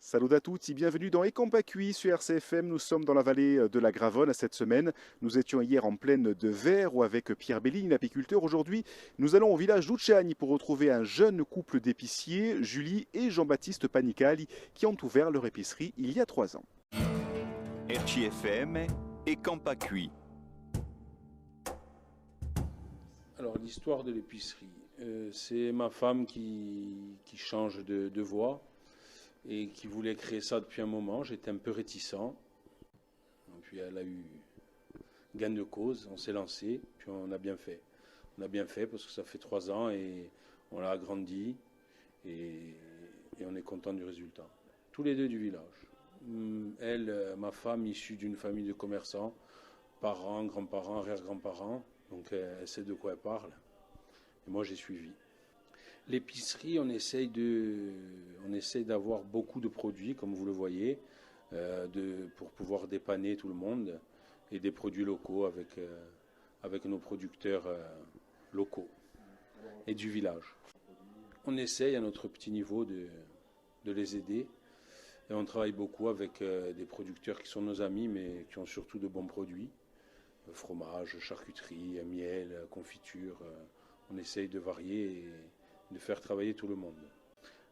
Salut à tous, bienvenue dans Ecampacui sur RCFM. Nous sommes dans la vallée de la Gravonne cette semaine. Nous étions hier en plaine de Verre ou avec Pierre Belline, apiculteur. Aujourd'hui, nous allons au village d'Ucciani pour retrouver un jeune couple d'épiciers, Julie et Jean-Baptiste Panicali, qui ont ouvert leur épicerie il y a 3 ans. RCFM et Campacui. Alors l'histoire de l'épicerie, c'est ma femme qui change de voie et qui voulait créer ça depuis un moment. J'étais un peu réticent. Puis elle a eu gain de cause, on s'est lancé, puis on a bien fait. On a bien fait parce que ça fait 3 ans et on l'a agrandi et on est content du résultat. Tous les deux du village. Elle, ma femme, issue d'une famille de commerçants, parents, grands-parents, arrière-grands-parents, donc elle sait de quoi elle parle. Et moi j'ai suivi. L'épicerie, on essaye d'avoir beaucoup de produits, comme vous le voyez, pour pouvoir dépanner tout le monde, et des produits locaux avec nos producteurs locaux et du village. On essaye à notre petit niveau de les aider, et on travaille beaucoup avec des producteurs qui sont nos amis, mais qui ont surtout de bons produits, fromage, charcuterie, miel, confiture. On essaye de varier et de faire travailler tout le monde.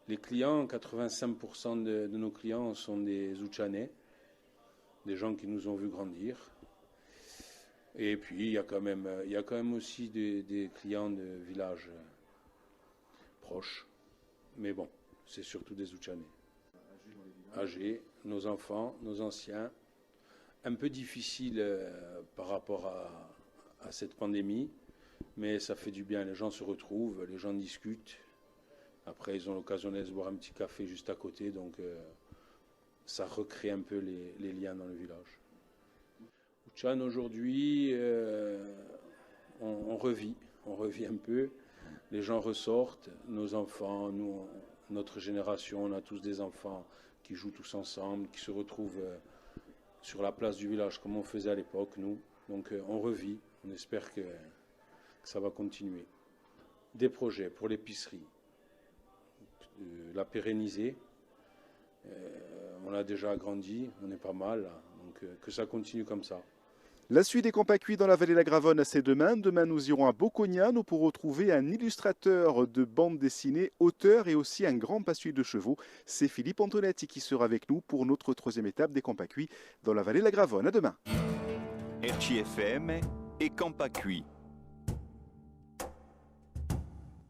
Les clients, 85% de nos clients sont des Uccianais, des gens qui nous ont vus grandir. Et puis il y a quand même aussi des clients de villages proches. Mais bon, c'est surtout des Uccianais. Âgés, nos enfants, nos anciens. Un peu difficile par rapport à cette pandémie. Mais ça fait du bien, les gens se retrouvent, les gens discutent. Après, ils ont l'occasion d'aller se boire un petit café juste à côté, donc ça recrée un peu les liens dans le village. Ucciani aujourd'hui, on revit un peu. Les gens ressortent, nos enfants, notre génération, on a tous des enfants qui jouent tous ensemble, qui se retrouvent sur la place du village comme on faisait à l'époque, nous. Donc on revit, on espère que ça va continuer. Des projets pour l'épicerie, la pérenniser. On a déjà agrandi, on est pas mal, donc que ça continue comme ça. La suite des Campacui dans la vallée de la Gravonne, c'est demain. Demain, nous irons à Bocognano pour retrouver un illustrateur de bande dessinée, auteur et aussi un grand passionné de chevaux. C'est Philippe Antonetti qui sera avec nous pour notre 3e étape des Campacui dans la vallée de la Gravonne. À demain. RCFM et Campacui.